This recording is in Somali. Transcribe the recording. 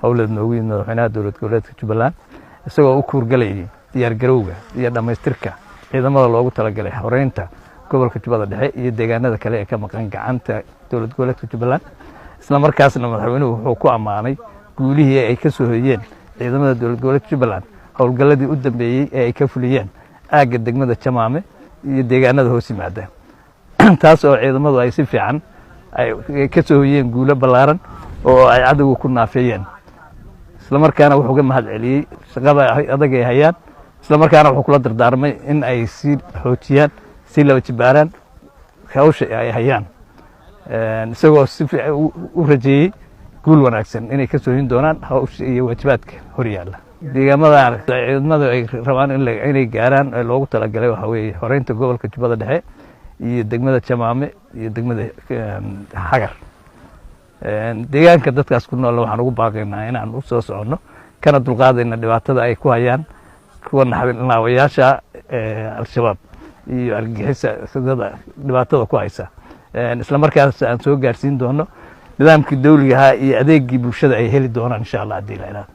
howlad noogu yimid madaxweynaha dowlad goboleedka Jubbaland isagoo u kuurgalayay diyaar garowga iyo dhamaystirka ciidamada loogu talagalay xoreynta gobolka Jubbada Dhexe iyo deegaanada kale ee ka maqan gacanta dowlad goboleedka Jubbaland isla markaasna madaxweynuhu wuxuu ku amaanay guulihii ay ka soo hoyeen ciidamada dowlad goboleedka Jubbaland howlgaladii u dambeeyay ee ay ka fuliyeen aaga degmada Jamaame iyo deegaanada hoos yimaada taas oo ciidamadu ay si fiican ay ka soo hoyeen guulo ballaaran oo ay cadawga ku naafeeyeen isla markaana wuxuu ka mahad celiyay shaqada adag ee hayaan isla markaana wuxuu kula dardaarmay in ay si xoojiyaan si laba jibaaraan hawsha ay hayaan isagoo si fiican u rajeeyay guul wanaagsan inay ka soo hin doonaan hawsha iyo waajibaadka horyaala deegaamada ciidamada ay rabaan inay gaaraan ee loogu talagalay waxa weeye horeynta gobolka Jubbada Dhexe iyo degmada Jamaame iyo degmada Hagar deegaanka dadkaas ku nool waxaan ugu baaqaynaa inaan u soo socono kana dulqaadayna dhibaatada ay ku hayaan kuwa naxariislayaasha al-shabaab iyo argagixisada dhibaatada ku haysa isla markaas aan soo gaarsiin doono nidaamkii dawliga ahaa iyo adeegii bulshada ay heli doonaan insha Allah hadii la ilaahay